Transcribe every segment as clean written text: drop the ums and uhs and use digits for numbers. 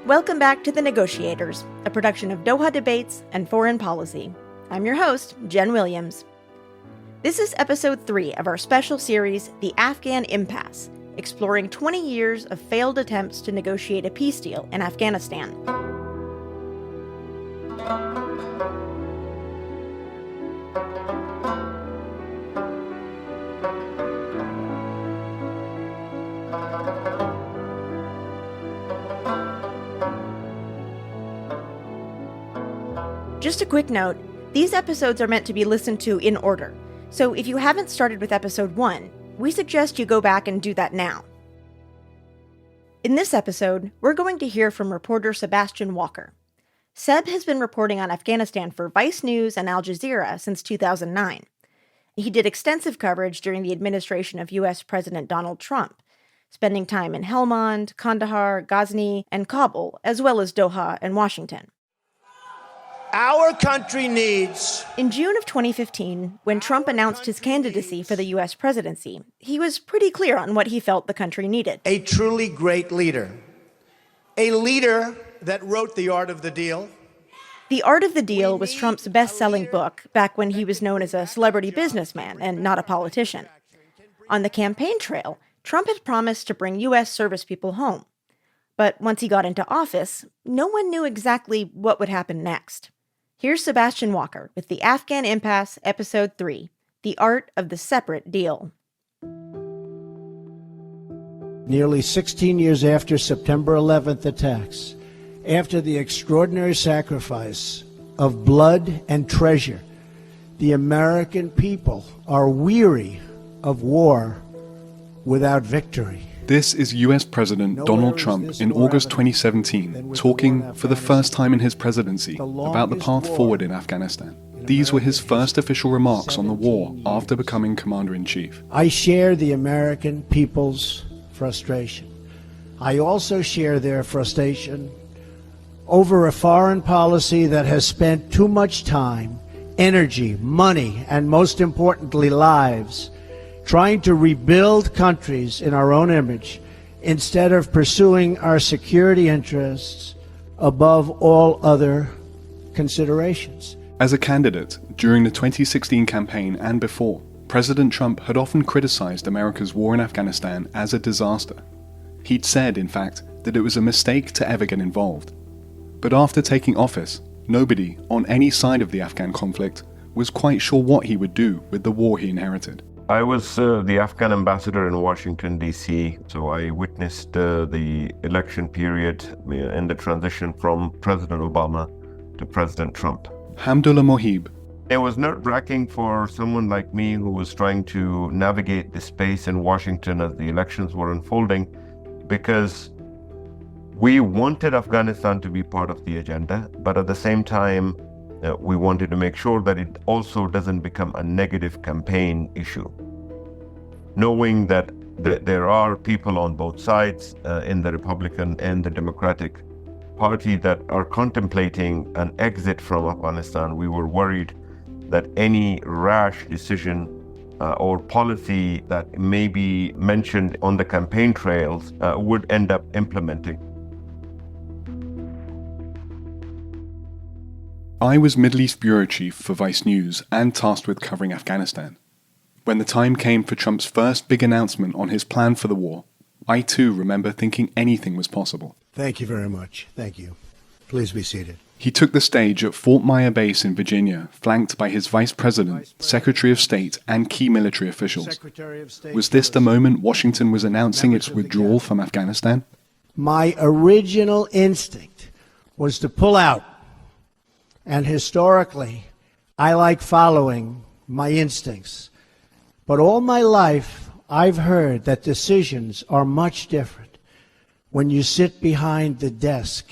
Welcome back to The Negotiators, a production of Doha Debates and Foreign Policy. I'm your host, Jen Williams. This is episode 3 of our special series, The Afghan Impasse, exploring 20 years of failed attempts to negotiate a peace deal in Afghanistan. Just a quick note, these episodes are meant to be listened to in order, so if you haven't started with episode 1, we suggest you go back and do that now. In this episode, we're going to hear from reporter Sebastian Walker. Seb has been reporting on Afghanistan for Vice News and Al Jazeera since 2009. He did extensive coverage during the administration of U.S. President Donald Trump, spending time in Helmand, Kandahar, Ghazni, and Kabul, as well as Doha and Washington. Our country needs... In June of 2015, when Trump announced his candidacy for the U.S. presidency, he was pretty clear on what he felt the country needed. A truly great leader. A leader that wrote The Art of the Deal. The Art of the Deal was Trump's best-selling book back when he was known as a celebrity businessman and not a politician. On the campaign trail, Trump had promised to bring U.S. service people home. But once he got into office, no one knew exactly what would happen next. Here's Sebastian Walker with The Afghan Impasse, Episode 3, The Art of the Separate Deal. Nearly 16 years after September 11th attacks, after the extraordinary sacrifice of blood and treasure, the American people are weary of war without victory. This is US President Donald Trump in August 2017, talking for the first time in his presidency about the path forward in Afghanistan. These were his first official remarks on the war after becoming Commander-in-Chief. I share the American people's frustration. I also share their frustration over a foreign policy that has spent too much time, energy, money, and most importantly, lives trying to rebuild countries in our own image instead of pursuing our security interests above all other considerations. As a candidate, during the 2016 campaign and before, President Trump had often criticized America's war in Afghanistan as a disaster. He'd said, in fact, that it was a mistake to ever get involved. But after taking office, nobody on any side of the Afghan conflict was quite sure what he would do with the war he inherited. I was the Afghan ambassador in Washington, D.C., so I witnessed the election period and the transition from President Obama to President Trump. Hamdullah Mohib. It was nerve-wracking for someone like me who was trying to navigate the space in Washington as the elections were unfolding, because we wanted Afghanistan to be part of the agenda, but at the same time, we wanted to make sure that it also doesn't become a negative campaign issue. Knowing that there are people on both sides in the Republican and the Democratic Party that are contemplating an exit from Afghanistan, we were worried that any rash decision or policy that may be mentioned on the campaign trails would end up implementing. I was Middle East Bureau Chief for Vice News and tasked with covering Afghanistan. When the time came for Trump's first big announcement on his plan for the war, I too remember thinking anything was possible. Thank you very much. Thank you. Please be seated. He took the stage at Fort Myer Base in Virginia, flanked by his Vice President, Secretary of State, and key military officials. Was this the moment Washington was announcing its withdrawal from Afghanistan? My original instinct was to pull out. And historically, I like following my instincts. But all my life, I've heard that decisions are much different when you sit behind the desk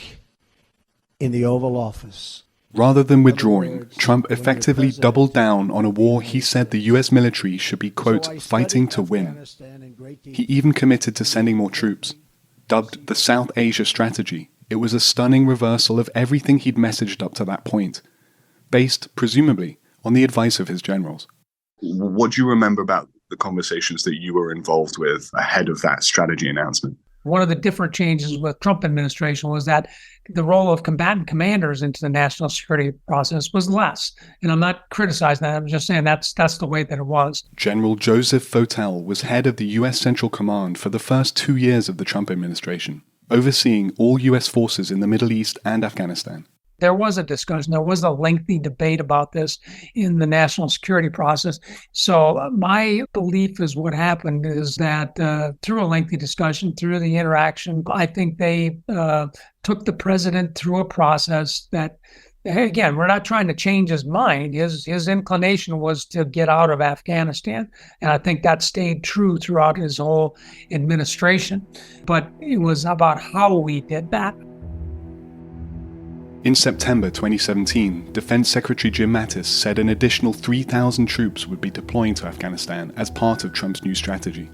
in the Oval Office. Rather than withdrawing, Trump effectively doubled down on a war he said the US military should be, quote, fighting to win. He even committed to sending more troops. Dubbed the South Asia Strategy, it was a stunning reversal of everything he'd messaged up to that point, based, presumably, on the advice of his generals. What do you remember about the conversations that you were involved with ahead of that strategy announcement? One of the different changes with Trump administration was that the role of combatant commanders into the national security process was less. And I'm not criticizing that. I'm just saying that's the way that it was. General Joseph Votel was head of the U.S. Central Command for the first 2 years of the Trump administration, overseeing all U.S. forces in the Middle East and Afghanistan. There was a discussion. There was a lengthy debate about this in the national security process. So my belief is what happened is that through a lengthy discussion, through the interaction, I think they took the president through a process that, again, we're not trying to change his mind. His inclination was to get out of Afghanistan. And I think that stayed true throughout his whole administration. But it was about how we did that. In September 2017, Defense Secretary Jim Mattis said an additional 3,000 troops would be deploying to Afghanistan as part of Trump's new strategy.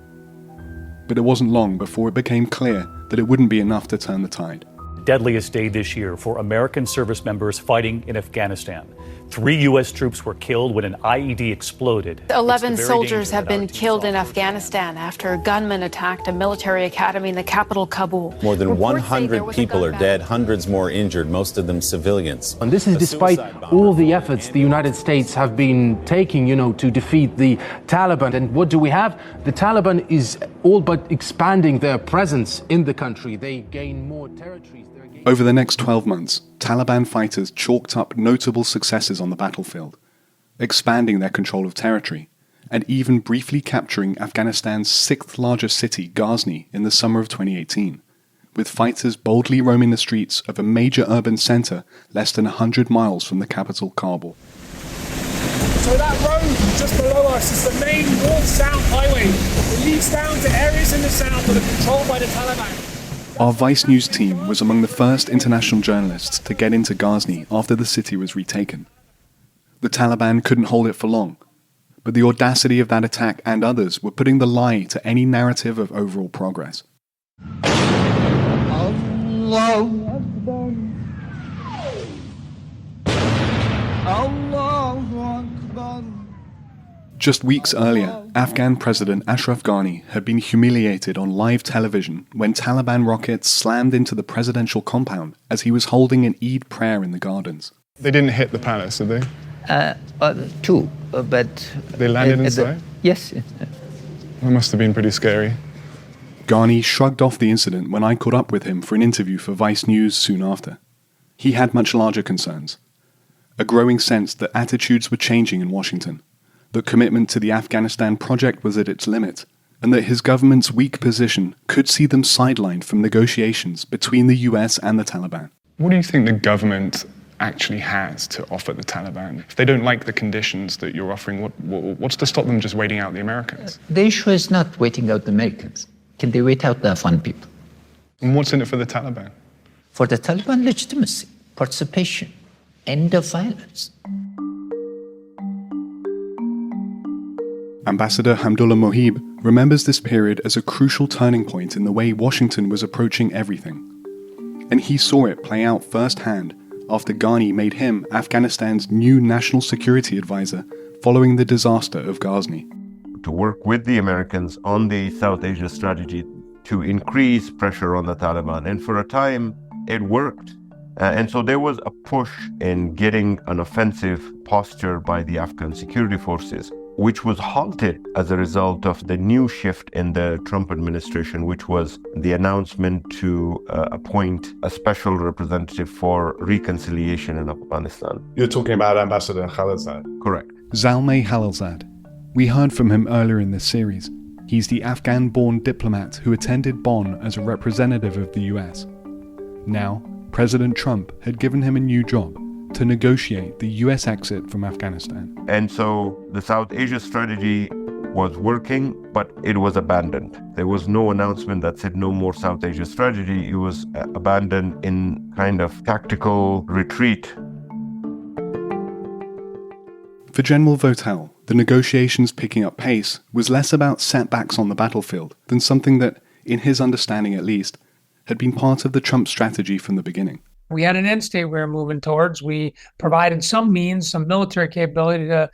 But it wasn't long before it became clear that it wouldn't be enough to turn the tide. Deadliest day this year for American service members fighting in Afghanistan. 3 U.S. troops were killed when an IED exploded. 11 soldiers have been killed in Afghanistan after a gunman attacked a military academy in the capital, Kabul. More than 100 people are dead, hundreds more injured, most of them civilians. And this is despite all the efforts the United States have been taking, to defeat the Taliban. And what do we have? The Taliban is all but expanding their presence in the country. They gain more territories. Over the next 12 months, Taliban fighters chalked up notable successes on the battlefield, expanding their control of territory, and even briefly capturing Afghanistan's 6th largest city, Ghazni, in the summer of 2018, with fighters boldly roaming the streets of a major urban centre less than 100 miles from the capital, Kabul. So that road just below us is the main north-south highway. It leads down to areas in the south that are controlled by the Taliban. Our Vice News team was among the first international journalists to get into Ghazni after the city was retaken. The Taliban couldn't hold it for long, but the audacity of that attack and others were putting the lie to any narrative of overall progress. Just weeks earlier, Afghan President Ashraf Ghani had been humiliated on live television when Taliban rockets slammed into the presidential compound as he was holding an Eid prayer in the gardens. They didn't hit the palace, did they? Two, but... They landed inside? Yes. That must have been pretty scary. Ghani shrugged off the incident when I caught up with him for an interview for Vice News soon after. He had much larger concerns. A growing sense that attitudes were changing in Washington, that commitment to the Afghanistan project was at its limit, and that his government's weak position could see them sidelined from negotiations between the US and the Taliban. What do you think the government actually has to offer the Taliban? If they don't like the conditions that you're offering, what's to stop them just waiting out the Americans? The issue is not waiting out the Americans. Can they wait out the Afghan people? And what's in it for the Taliban? For the Taliban, legitimacy, participation, end of violence. Ambassador Hamdullah Mohib remembers this period as a crucial turning point in the way Washington was approaching everything. And he saw it play out firsthand after Ghani made him Afghanistan's new national security advisor following the disaster of Ghazni. To work with the Americans on the South Asia strategy to increase pressure on the Taliban. And for a time, it worked. And so there was a push in getting an offensive posture by the Afghan security forces, which was halted as a result of the new shift in the Trump administration, which was the announcement to appoint a special representative for reconciliation in Afghanistan. You're talking about Ambassador Khalilzad? Correct. Zalmay Khalilzad. We heard from him earlier in this series. He's the Afghan-born diplomat who attended Bonn as a representative of the US. Now, President Trump had given him a new job: to negotiate the US exit from Afghanistan. And so the South Asia strategy was working, but it was abandoned. There was no announcement that said no more South Asia strategy. It was abandoned in kind of tactical retreat. For General Votel, the negotiations picking up pace was less about setbacks on the battlefield than something that, in his understanding at least, had been part of the Trump strategy from the beginning. We had an end state we were moving towards. We provided some means, some military capability to,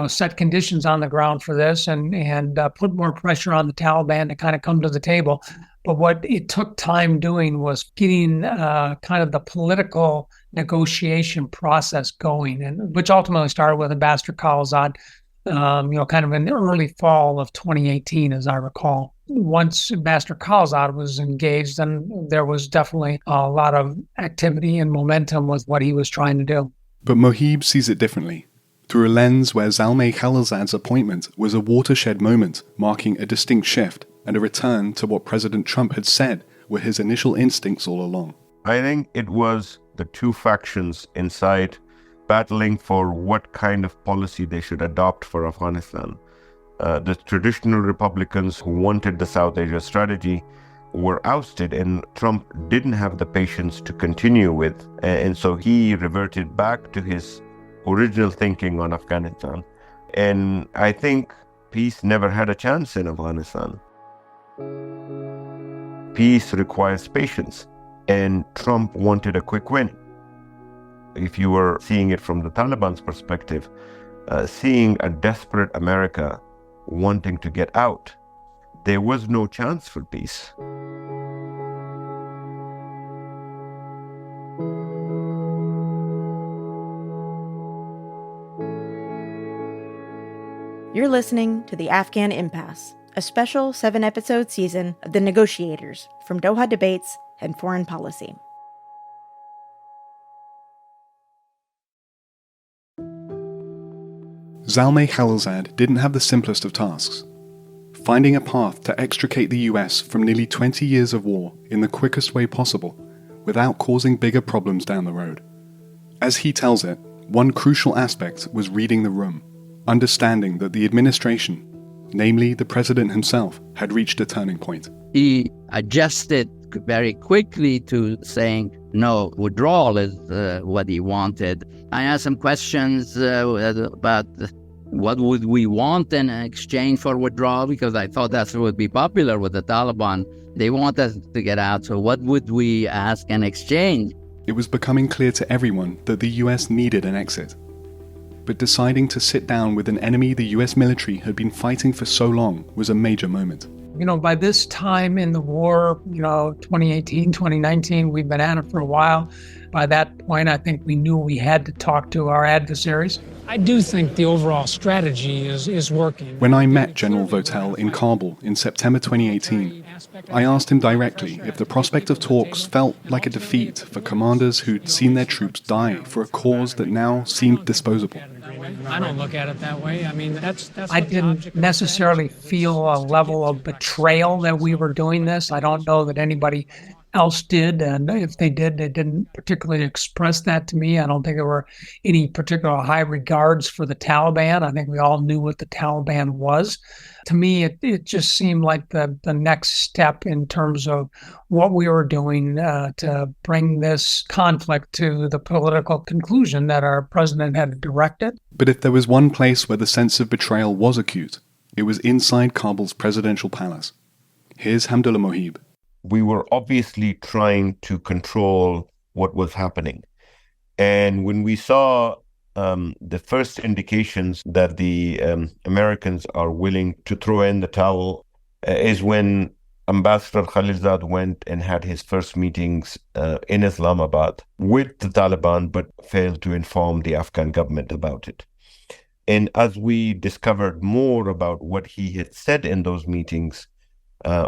set conditions on the ground for this and put more pressure on the Taliban to kind of come to the table. But what it took time doing was getting kind of the political negotiation process going, and which ultimately started with Ambassador Khalilzad, kind of in the early fall of 2018, as I recall. Once Ambassador Khalilzad was engaged, then there was definitely a lot of activity and momentum with what he was trying to do. But Mohib sees it differently, through a lens where Zalmay Khalilzad's appointment was a watershed moment marking a distinct shift and a return to what President Trump had said were his initial instincts all along. I think it was the two factions inside battling for what kind of policy they should adopt for Afghanistan. The traditional Republicans who wanted the South Asia strategy were ousted, and Trump didn't have the patience to continue with, and so he reverted back to his original thinking on Afghanistan. And I think peace never had a chance in Afghanistan. Peace requires patience, and Trump wanted a quick win. If you were seeing it from the Taliban's perspective, seeing a desperate America wanting to get out, there was no chance for peace. You're listening to The Afghan Impasse, a special 7-episode season of The Negotiators from Doha Debates and Foreign Policy. Zalmay Khalilzad didn't have the simplest of tasks, finding a path to extricate the US from nearly 20 years of war in the quickest way possible without causing bigger problems down the road. As he tells it, one crucial aspect was reading the room, understanding that the administration, namely the president himself, had reached a turning point. He adjusted very quickly to saying, no, withdrawal is what he wanted. I asked him questions about what would we want in exchange for withdrawal, because I thought that's what would be popular with the Taliban. They want us to get out, so what would we ask in exchange? It was becoming clear to everyone that the US needed an exit. But deciding to sit down with an enemy the US military had been fighting for so long was a major moment. By this time in the war, 2018, 2019, we've been at it for a while. By that point, I think we knew we had to talk to our adversaries. I do think the overall strategy is working. When I met General Votel in Kabul in September 2018, I asked him directly if the prospect of talks felt like a defeat for commanders who'd seen their troops die for a cause that now seemed disposable. I don't look at it that way. I mean, that's I didn't necessarily feel a level of betrayal that we were doing this. I don't know that anybody else did, and if they did, they didn't particularly express that to me. I don't think there were any particular high regards for the Taliban. I think we all knew what the Taliban was. To me, it just seemed like the next step in terms of what we were doing to bring this conflict to the political conclusion that our president had directed. But if there was one place where the sense of betrayal was acute, it was inside Kabul's presidential palace. Here's Hamdullah Mohib. We were obviously trying to control what was happening. And when we saw the first indications that the Americans are willing to throw in the towel is when Ambassador Khalilzad went and had his first meetings in Islamabad with the Taliban, but failed to inform the Afghan government about it. And as we discovered more about what he had said in those meetings,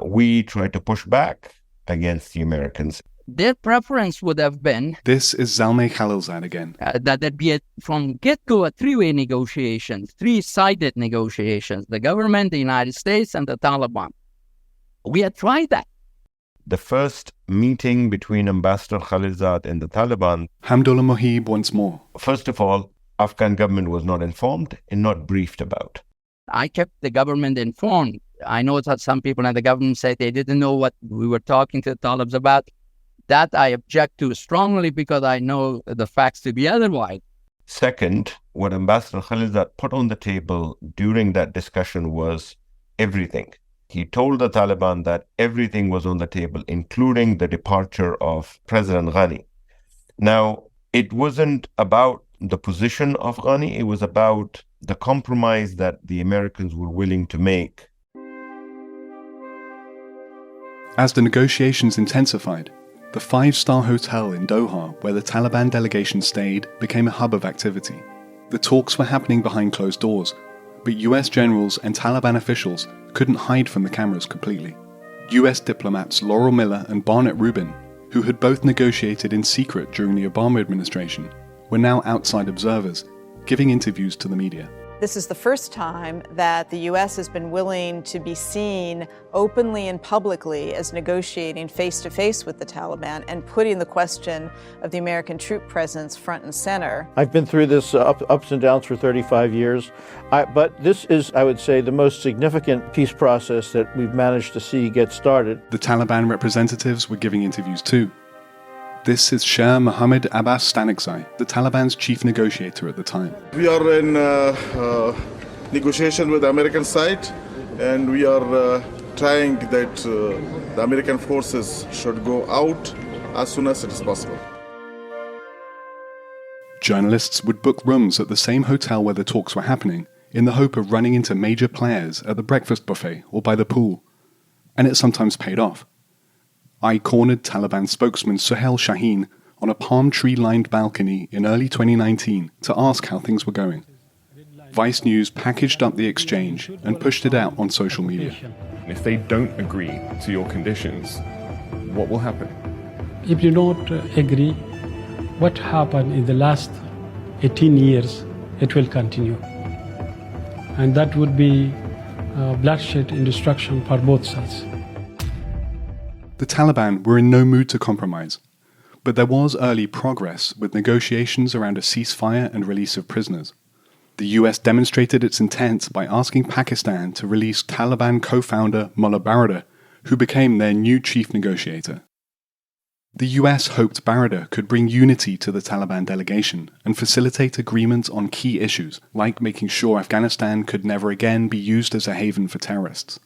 we tried to push back against the Americans. Their preference would have been... This is Zalmay Khalilzad again. That there'd be, from get-go, a three-way negotiations, three-sided negotiations, the government, the United States, and the Taliban. We had tried that. The first meeting between Ambassador Khalilzad and the Taliban... Hamdullah Mohib once more. First of all, Afghan government was not informed and not briefed about. I kept the government informed. I know that some people in the government said they didn't know what we were talking to the Talibs about. That I object to strongly because I know the facts to be otherwise. Second, what Ambassador Khalilzad put on the table during that discussion was everything. He told the Taliban that everything was on the table, including the departure of President Ghani. Now, it wasn't about the position of Ghani, it was about the compromise that the Americans were willing to make. As the negotiations intensified, the five-star hotel in Doha, where the Taliban delegation stayed, became a hub of activity. The talks were happening behind closed doors, but US generals and Taliban officials couldn't hide from the cameras completely. US diplomats Laurel Miller and Barnett Rubin, who had both negotiated in secret during the Obama administration, were now outside observers, giving interviews to the media. This is the first time that the U.S. has been willing to be seen openly and publicly as negotiating face-to-face with the Taliban and putting the question of the American troop presence front and center. I've been through this ups and downs for 35 years, but this is, I would say, the most significant peace process that we've managed to see get started. The Taliban representatives were giving interviews too. This is Shah Mohammad Abbas Stanikzai, the Taliban's chief negotiator at the time. We are in negotiation with the American side, and we are trying that the American forces should go out as soon as it is possible. Journalists would book rooms at the same hotel where the talks were happening in the hope of running into major players at the breakfast buffet or by the pool. And it sometimes paid off. I cornered Taliban spokesman Suhail Shaheen on a palm tree-lined balcony in early 2019 to ask how things were going. Vice News packaged up the exchange and pushed it out on social media. If they don't agree to your conditions, what will happen? If you don't agree, what happened in the last 18 years, it will continue. And that would be bloodshed and destruction for both sides. The Taliban were in no mood to compromise, but there was early progress with negotiations around a ceasefire and release of prisoners. The US demonstrated its intent by asking Pakistan to release Taliban co-founder Mullah Baradar, who became their new chief negotiator. The US hoped Baradar could bring unity to the Taliban delegation and facilitate agreement on key issues, like making sure Afghanistan could never again be used as a haven for terrorists.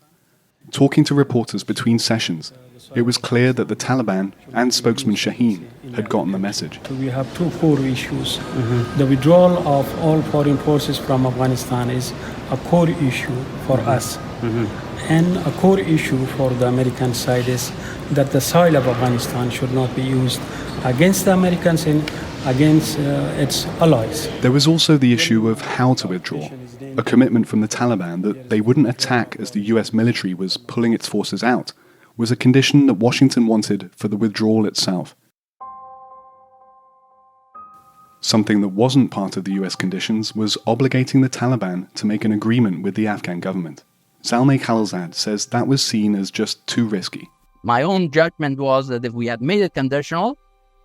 Talking to reporters between sessions, it was clear that the Taliban and spokesman Shaheen had gotten the message. We have two core issues. The withdrawal of all foreign forces from Afghanistan is a core issue for us. And a core issue for the American side is that the soil of Afghanistan should not be used against the Americans and against its allies. There was also the issue of how to withdraw. A commitment from the Taliban that they wouldn't attack as the US military was pulling its forces out was a condition that Washington wanted for the withdrawal itself. Something that wasn't part of the US conditions was obligating the Taliban to make an agreement with the Afghan government. Zalmay Khalilzad says that was seen as just too risky. My own judgment was that if we had made it conditional,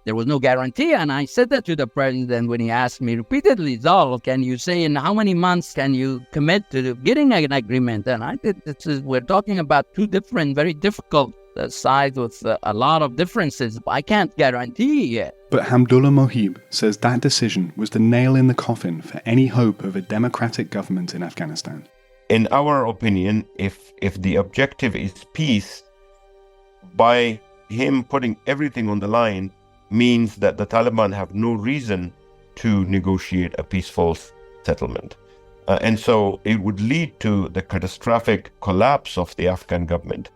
there was no guarantee, and I said that to the president when he asked me repeatedly, Zal, can you say in how many months can you commit to getting an agreement? And I said, we're talking about two different, very difficult sides with a lot of differences. I can't guarantee it. But Hamdullah Mohib says that decision was the nail in the coffin for any hope of a democratic government in Afghanistan. In our opinion, if the objective is peace, by him putting everything on the line, means that the Taliban have no reason to negotiate a peaceful settlement. And so it would lead to the catastrophic collapse of the Afghan government.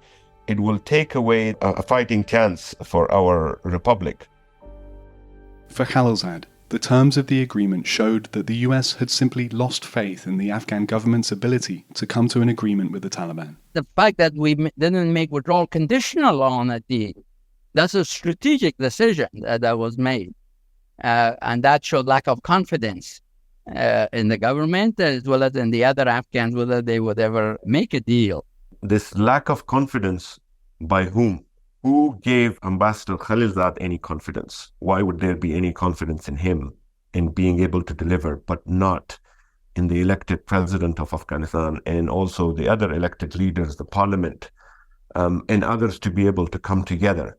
It will take away a fighting chance for our republic. For Khalilzad, the terms of the agreement showed that the US had simply lost faith in the Afghan government's ability to come to an agreement with the Taliban. The fact that we didn't make withdrawal conditional on a deal, that's a strategic decision that was made. And that showed lack of confidence in the government as well as in the other Afghans, whether they would ever make a deal. This lack of confidence by whom? Who gave Ambassador Khalilzad any confidence? Why would there be any confidence in him in being able to deliver, but not in the elected president of Afghanistan and also the other elected leaders, the parliament, and others to be able to come together?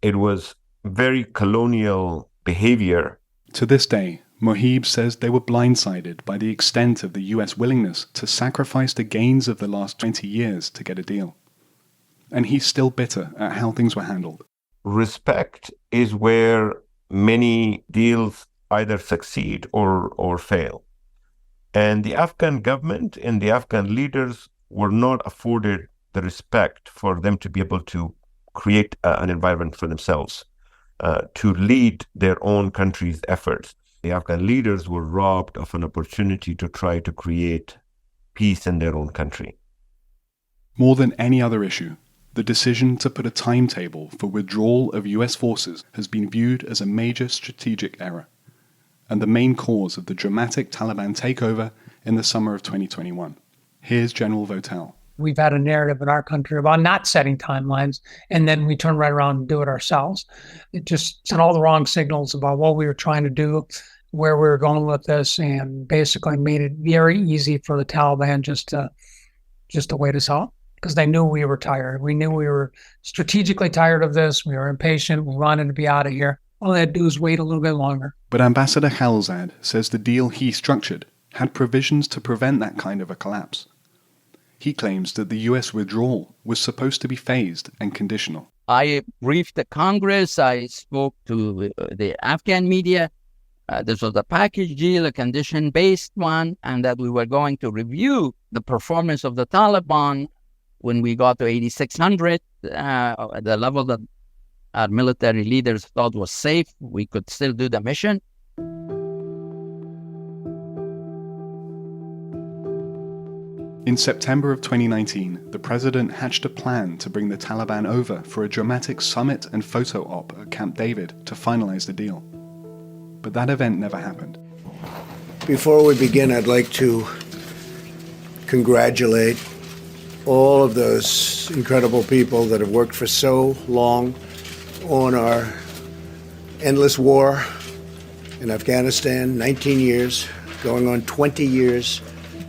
It was very colonial behavior. To this day, Mohib says they were blindsided by the extent of the US willingness to sacrifice the gains of the last 20 years to get a deal. And he's still bitter at how things were handled. Respect is where many deals either succeed or fail. And the Afghan government and the Afghan leaders were not afforded the respect for them to be able to create an environment for themselves, to lead their own country's efforts. The Afghan leaders were robbed of an opportunity to try to create peace in their own country. More than any other issue, the decision to put a timetable for withdrawal of US forces has been viewed as a major strategic error, and the main cause of the dramatic Taliban takeover in the summer of 2021. Here's General Votel. We've had a narrative in our country about not setting timelines, and then we turn right around and do it ourselves. It just sent all the wrong signals about what we were trying to do, where we were going with this, and basically made it very easy for the Taliban just to wait us out, because they knew we were tired. We knew we were strategically tired of this. We were impatient. We wanted to be out of here. All they had to do was wait a little bit longer. But Ambassador Khalilzad says the deal he structured had provisions to prevent that kind of a collapse. He claims that the US withdrawal was supposed to be phased and conditional. I briefed the Congress. I spoke to the Afghan media. This was a package deal, a condition-based one, and that we were going to review the performance of the Taliban when we got to 8,600, the level that our military leaders thought was safe. We could still do the mission. In September of 2019, the president hatched a plan to bring the Taliban over for a dramatic summit and photo op at Camp David to finalize the deal. But that event never happened. Before we begin, I'd like to congratulate all of those incredible people that have worked for so long on our endless war in Afghanistan, 19 years, going on 20 years.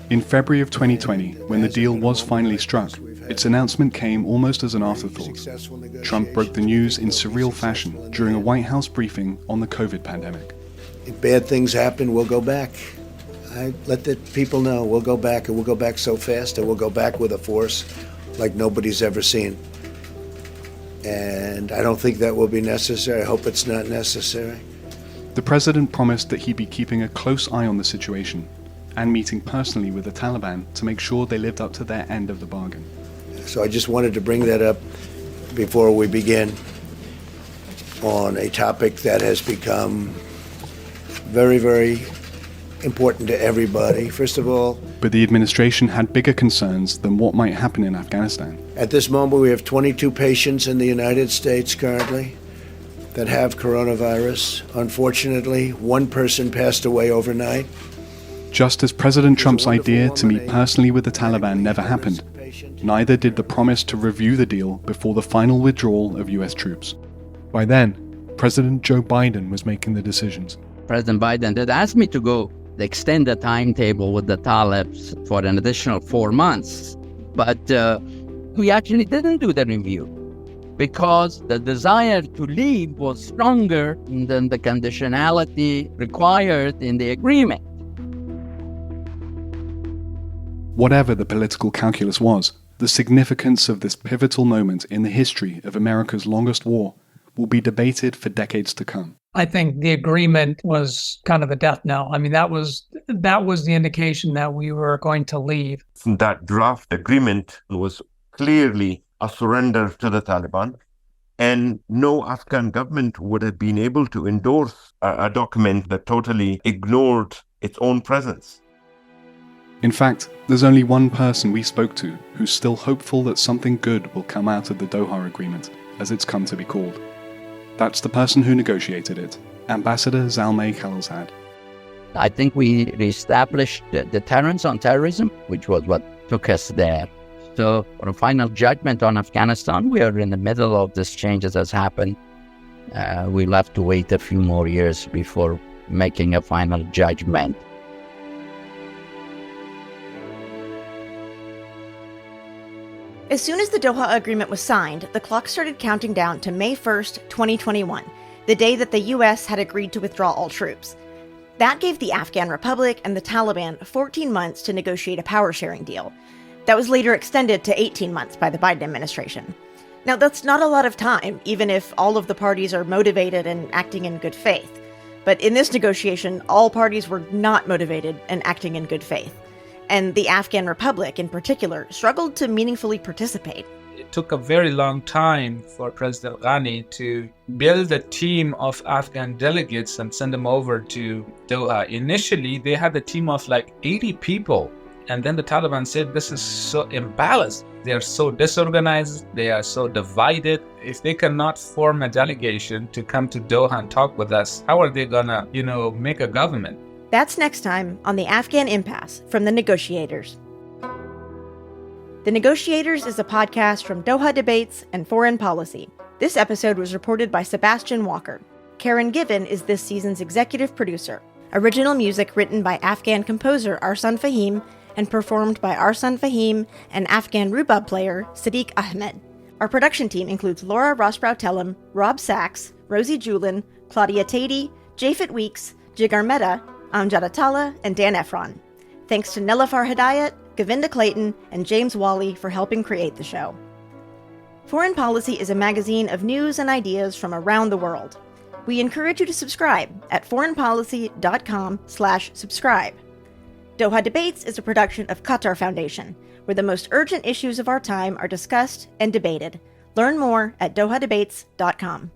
In February of 2020, when the deal was finally struck, its announcement came almost as an afterthought. Trump broke the news in surreal fashion during a White House briefing on the COVID pandemic. If bad things happen, we'll go back. I let the people know we'll go back, and we'll go back so fast, and we'll go back with a force like nobody's ever seen. And I don't think that will be necessary. I hope it's not necessary. The president promised that he'd be keeping a close eye on the situation and meeting personally with the Taliban to make sure they lived up to their end of the bargain. So I just wanted to bring that up before we begin on a topic that has become very, very important to everybody. First of all, but the administration had bigger concerns than what might happen in Afghanistan. At this moment, we have 22 patients in the United States currently that have coronavirus. Unfortunately, one person passed away overnight. Just as President Trump's idea to meet personally with the Taliban never happened, neither did the promise to review the deal before the final withdrawal of US troops. By then, President Joe Biden was making the decisions. President Biden did ask me to extend the timetable with the Talibs for an additional 4 months. But we actually didn't do the review because the desire to leave was stronger than the conditionality required in the agreement. Whatever the political calculus was, the significance of this pivotal moment in the history of America's longest war will be debated for decades to come. I think the agreement was kind of a death knell. I mean, that was the indication that we were going to leave. That draft agreement was clearly a surrender to the Taliban, and no Afghan government would have been able to endorse a document that totally ignored its own presence. In fact, there's only one person we spoke to who's still hopeful that something good will come out of the Doha Agreement, as it's come to be called. That's the person who negotiated it, Ambassador Zalmay Khalilzad. I think we reestablished deterrence on terrorism, which was what took us there. So for a final judgment on Afghanistan, we are in the middle of this change that has happened. We'll have to wait a few more years before making a final judgment. As soon as the Doha Agreement was signed, the clock started counting down to May 1st, 2021, the day that the US had agreed to withdraw all troops. That gave the Afghan Republic and the Taliban 14 months to negotiate a power-sharing deal. That was later extended to 18 months by the Biden administration. Now, that's not a lot of time, even if all of the parties are motivated and acting in good faith. But in this negotiation, all parties were not motivated and acting in good faith. And the Afghan Republic, in particular, struggled to meaningfully participate. it took a very long time for President Ghani to build a team of Afghan delegates and send them over to Doha. Initially, they had a team of like 80 people. And then the Taliban said, this is so imbalanced. They are so disorganized. They are so divided. If they cannot form a delegation to come to Doha and talk with us, how are they gonna, make a government? That's next time on the Afghan Impasse from the Negotiators. The Negotiators is a podcast from Doha Debates and Foreign Policy. This episode was reported by Sebastian Walker. Karen Given is this season's executive producer. Original music written by Afghan composer Arsan Fahim and performed by Arsan Fahim and Afghan rubab player Sadiq Ahmed. Our production team includes Laura Rosbrow-Tellem, Rob Sachs, Rosie Julin, Claudia Tatey, Jafet Weeks, Jigar Mehta, Amjad Atala, and Dan Efron. Thanks to Nelafar Hidayat, Govinda Clayton, and James Wally for helping create the show. Foreign Policy is a magazine of news and ideas from around the world. We encourage you to subscribe at foreignpolicy.com/subscribe. Doha Debates is a production of Qatar Foundation, where the most urgent issues of our time are discussed and debated. Learn more at dohadebates.com.